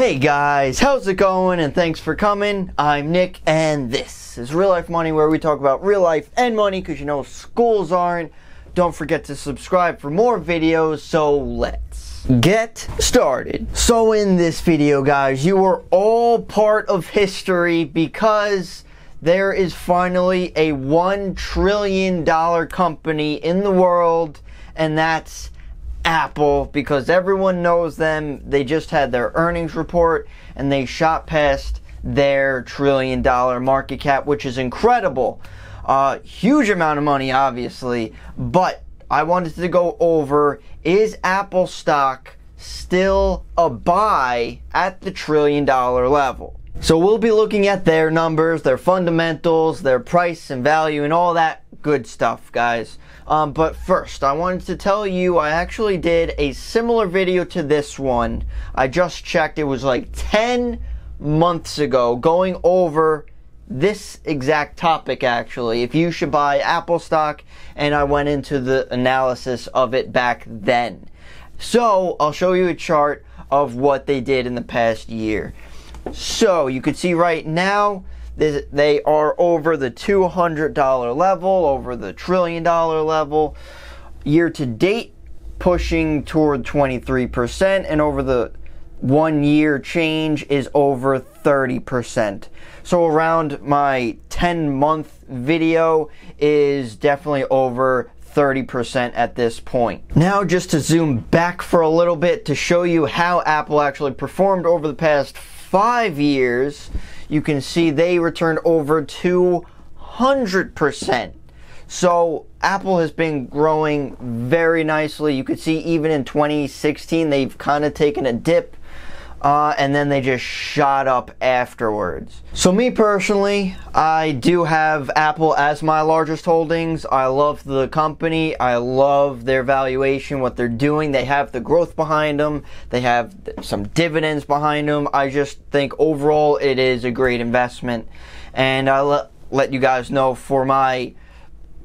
Hey guys, how's it going? And thanks for coming. I'm Nick, and this is Real Life Money, where we talk about real life and money, because you know schools aren't. Don't forget to subscribe for more videos, so let's get started. So in this video, guys, you are all part of history because there is finally a $1 trillion company in the world, and that's Apple, because everyone knows them. They just had their earnings report and they shot past their $1 trillion market cap, which is incredible. Huge amount of money, obviously, but I wanted to go over, is Apple stock still a buy at the $1 trillion level? So we'll be looking at their numbers, their fundamentals, their price and value, and all that good stuff, guys. But first, I wanted to tell you I actually did a similar video to this one. I just checked, it was like 10 months ago, going over this exact topic, actually, if you should buy Apple stock, and I went into the analysis of it back then. So I'll show you a chart of what they did in the past year. So you can see right now they are over the $200 level, over the $1 trillion level. Year to date, pushing toward 23%, and over the 1 year change is over 30%. So around my 10-month video is definitely over 30% at this point. Now, just to zoom back for a little bit to show you how Apple actually performed over the past 5 years, you can see they returned over 200%. So Apple has been growing very nicely. You could see even in 2016 they've kind of taken a dip, and then they just shot up afterwards. So me personally, I do have Apple as my largest holdings. I love the company. I love their valuation, what they're doing. They have the growth behind them. They have some dividends behind them. I just think overall it is a great investment. And I'll let you guys know for my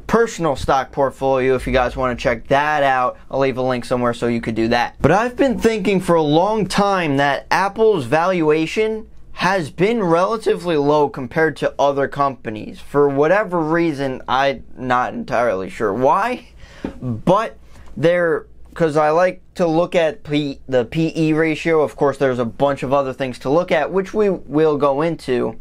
personal stock portfolio, if you guys want to check that out, I'll leave a link somewhere so you could do that. But I've been thinking for a long time that Apple's valuation has been relatively low compared to other companies. For whatever reason, I'm not entirely sure why, but because I like to look at the PE ratio. Of course, there's a bunch of other things to look at, which we will go into.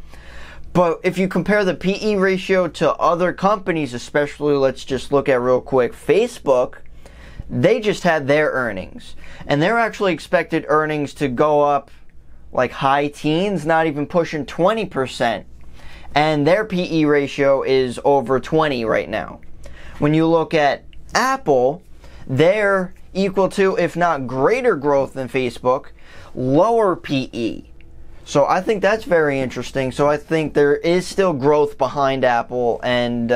But if you compare the PE ratio to other companies, especially, let's just look at real quick, Facebook, they just had their earnings. And they're actually expected earnings to go up like high teens, not even pushing 20%. And their PE ratio is over 20 right now. When you look at Apple, they're equal to, if not greater growth than Facebook, lower PE. So I think that's very interesting. So I think there is still growth behind Apple, and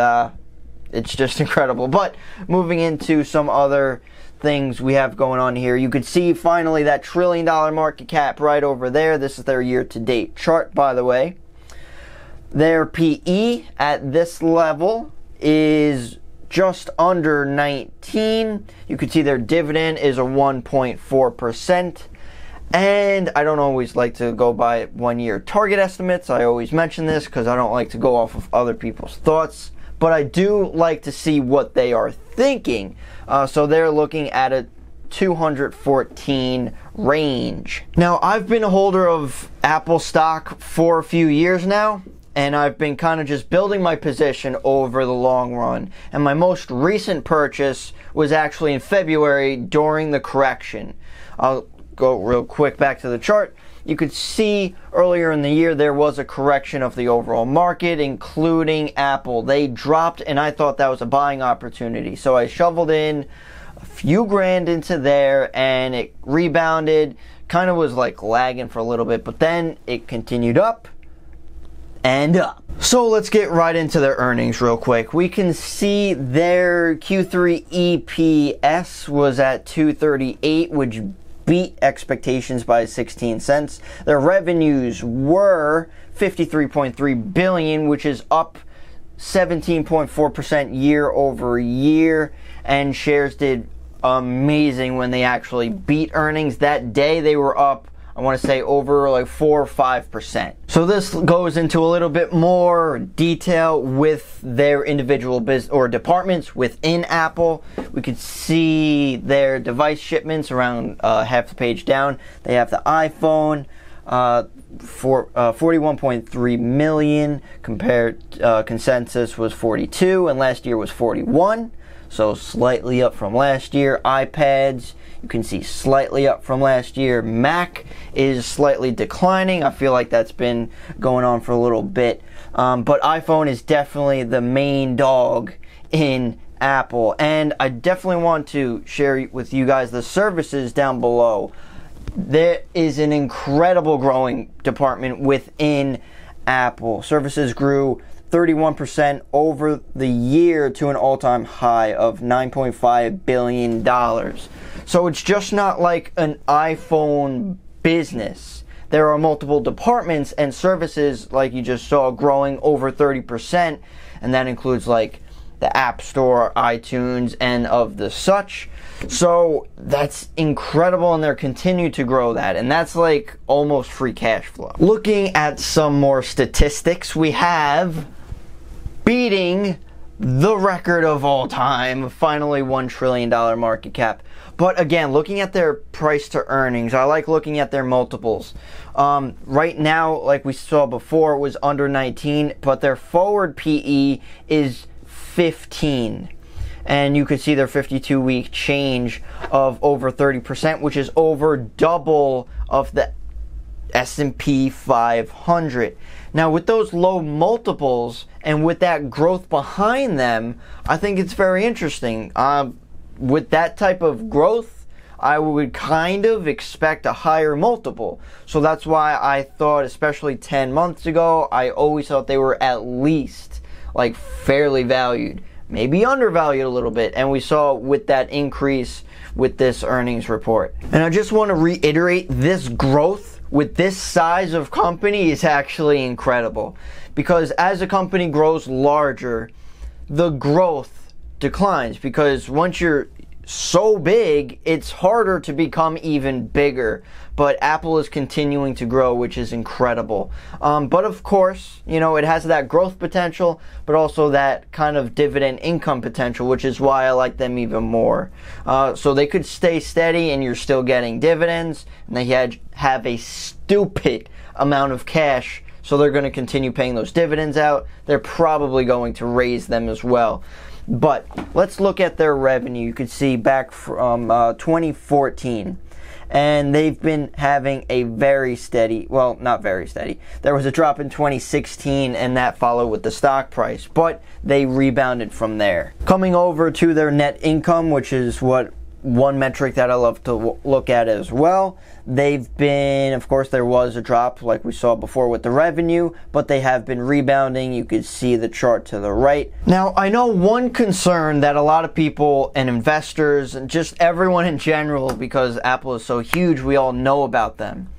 it's just incredible. But moving into some other things we have going on here, you could see finally that $1 trillion market cap right over there. This is their year-to-date chart, by the way. Their PE at this level is just under 19. You could see their dividend is a 1.4%. And I don't always like to go by 1 year target estimates. I always mention this because I don't like to go off of other people's thoughts. But I do like to see what they are thinking. So they're looking at a 214 range. Now, I've been a holder of Apple stock for a few years now, and I've been kind of just building my position over the long run. And my most recent purchase was actually in February during the correction. I'll go real quick back to the chart. You could see earlier in the year there was a correction of the overall market, including Apple. They dropped, and I thought that was a buying opportunity. So I shoveled in a few grand into there, and it rebounded. Kind of was like lagging for a little bit, but then it continued up and up. So let's get right into their earnings real quick. We can see their Q3 EPS was at $2.38, which beat expectations by 16 cents. Their revenues were $53.3 billion, which is up 17.4% year over year, and shares did amazing when they actually beat earnings. That day they were up I want to say over like 4 or 5%. So this goes into a little bit more detail with their individual business or departments within Apple. We could see their device shipments around half the page down. They have the iPhone, for 41.3 million, compared consensus was 42, and last year was 41, so slightly up from last year. iPads, you can see slightly up from last year. Mac is slightly declining. I feel like that's been going on for a little bit, but iPhone is definitely the main dog in Apple, and I definitely want to share with you guys the services down below. There is an incredible growing department within Apple. Services grew 31% over the year to an all-time high of $9.5 billion. So it's just not like an iPhone business. There are multiple departments and services, like you just saw, growing over 30%, and that includes like the App Store, iTunes, and of the such. So that's incredible, and they're continue to grow that, and that's like almost free cash flow. Looking at some more statistics, we have beating the record of all time, finally $1 trillion market cap. But again, looking at their price to earnings, I like looking at their multiples. Right now, like we saw before, it was under 19, but their forward PE is 15, and you could see their 52-week change of over 30%, which is over double of the S&P 500. Now, with those low multiples and with that growth behind them, I think it's very interesting. With that type of growth, I would kind of expect a higher multiple. So that's why I thought, especially 10 months ago, I always thought they were at least like fairly valued, maybe undervalued a little bit, and we saw with that increase with this earnings report. And I just want to reiterate, this growth with this size of company is actually incredible, because as a company grows larger, the growth declines, because once you're so big, it's harder to become even bigger. But Apple is continuing to grow, which is incredible. But of course, you know, it has that growth potential, but also that kind of dividend income potential, which is why I like them even more. So they could stay steady and you're still getting dividends, and they have a stupid amount of cash, so they're going to continue paying those dividends out. They're probably going to raise them as well. But let's look at their revenue. You can see back from 2014. And they've been having a very steady, well, not very steady. There was a drop in 2016, and that followed with the stock price, but they rebounded from there. Coming over to their net income, which is one metric that I love to look at as well. They've been, of course, there was a drop like we saw before with the revenue, but they have been rebounding. You can see the chart to the right. Now, I know one concern that a lot of people and investors and just everyone in general, because Apple is so huge, we all know about them.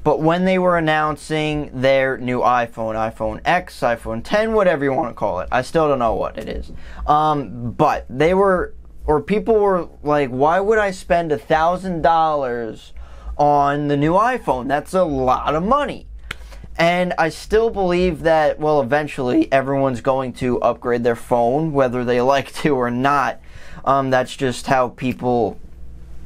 But when they were announcing their new iPhone, iPhone X, iPhone 10, whatever you want to call it, I still don't know what it is. But they were, or people were like, why would I spend $1,000 on the new iPhone? That's a lot of money. And I still believe that, well, eventually everyone's going to upgrade their phone, whether they like to or not. That's just how people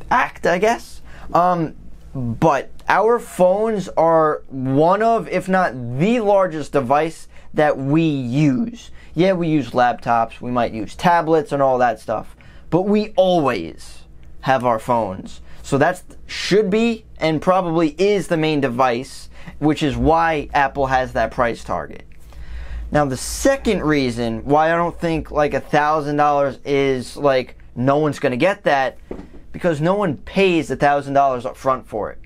act, I guess. But our phones are one of, if not the largest device that we use. Yeah, we use laptops, we might use tablets and all that stuff, but we always have our phones. So that should be and probably is the main device, which is why Apple has that price target. Now, the second reason why I don't think like $1,000 is like no one's going to get that, because no one pays $1,000 up front for it.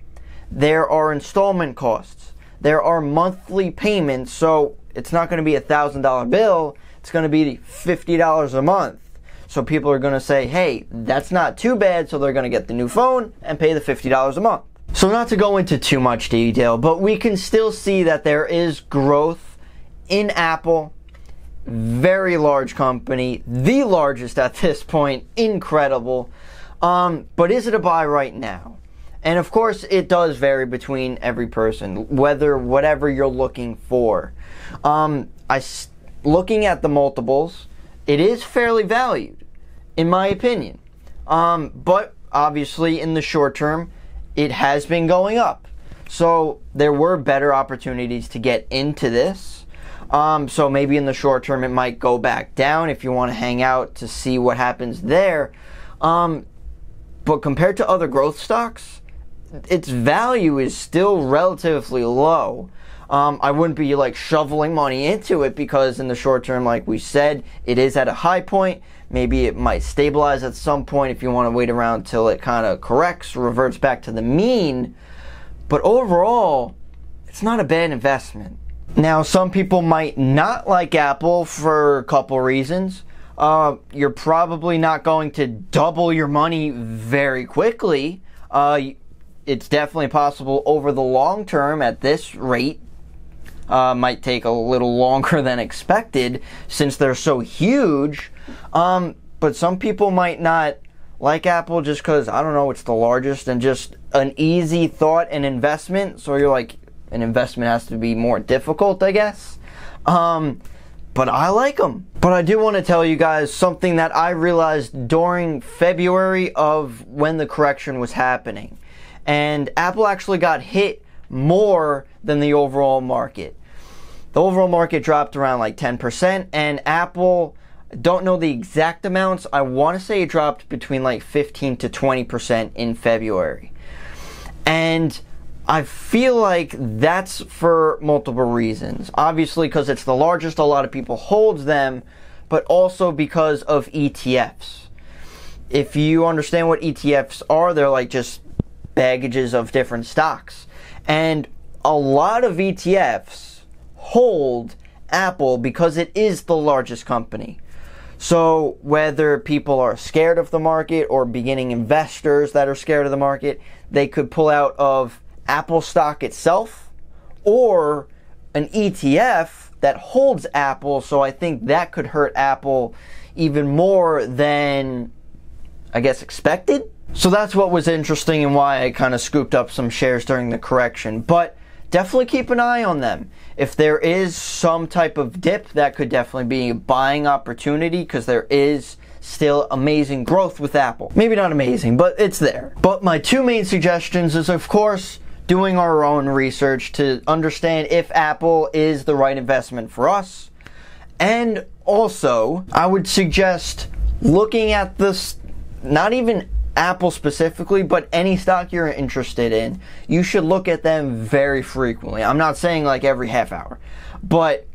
There are installment costs. There are monthly payments, so it's not going to be a $1,000 bill. It's going to be $50 a month. So people are going to say, hey, that's not too bad, so they're going to get the new phone and pay the $50 a month. So not to go into too much detail, but we can still see that there is growth in Apple. Very large company, the largest at this point, incredible. But is it a buy right now? And of course, it does vary between every person, whatever you're looking for. Looking at the multiples, it is fairly valued, in my opinion. But obviously, in the short term, it has been going up. So there were better opportunities to get into this. So maybe in the short term, it might go back down if you want to hang out to see what happens there. But compared to other growth stocks, its value is still relatively low. I wouldn't be like shoveling money into it because in the short term, like we said, it is at a high point. Maybe it might stabilize at some point if you want to wait around till it kind of corrects, reverts back to the mean. But overall, it's not a bad investment. Now, some people might not like Apple for a couple reasons. You're probably not going to double your money very quickly. It's definitely possible over the long term at this rate. Might take a little longer than expected since they're so huge. But some people might not like Apple just because, I don't know, it's the largest and just an easy thought and investment. So you're like, an investment has to be more difficult, I guess. But I like them. But I do want to tell you guys something that I realized during February of when the correction was happening. And Apple actually got hit more than the overall market. The overall market dropped around like 10%, and Apple, don't know the exact amounts, I want to say it dropped between like 15 to 20% in February. And I feel like that's for multiple reasons. Obviously, because it's the largest, a lot of people hold them, but also because of ETFs. If you understand what ETFs are, they're like just baggages of different stocks. And a lot of ETFs hold Apple because it is the largest company. So whether people are scared of the market or beginning investors that are scared of the market, they could pull out of Apple stock itself or an ETF that holds Apple. So I think that could hurt Apple even more than, I guess, expected. So that's what was interesting and why I kind of scooped up some shares during the correction. But definitely keep an eye on them. If there is some type of dip, that could definitely be a buying opportunity because there is still amazing growth with Apple. Maybe not amazing, but it's there. But my two main suggestions is, of course, doing our own research to understand if Apple is the right investment for us. And also, I would suggest looking at this, not even Apple specifically, but any stock you're interested in, you should look at them very frequently. I'm not saying like every half hour, but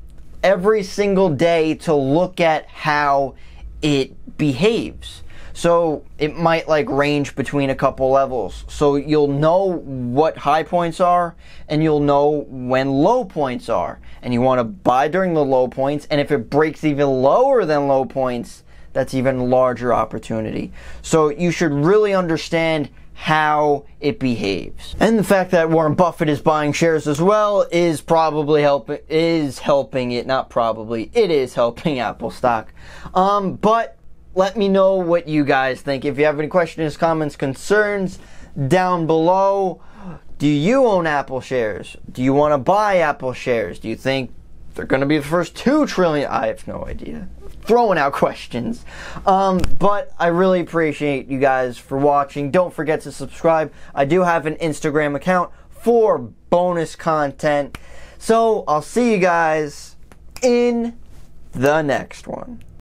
every single day to look at how it behaves. So it might like range between a couple levels. So you'll know what high points are and you'll know when low points are. And you want to buy during the low points. And if it breaks even lower than low points, that's even larger opportunity. So you should really understand how it behaves. And the fact that Warren Buffett is buying shares as well is probably helping it, not probably, it is helping Apple stock. But let me know what you guys think. If you have any questions, comments, concerns down below. Do you own Apple shares? Do you want to buy Apple shares? Do you think they're going to be the first 2 trillion? I have no idea. Throwing out questions. But I really appreciate you guys for watching. Don't forget to subscribe. I do have an Instagram account for bonus content. So I'll see you guys in the next one.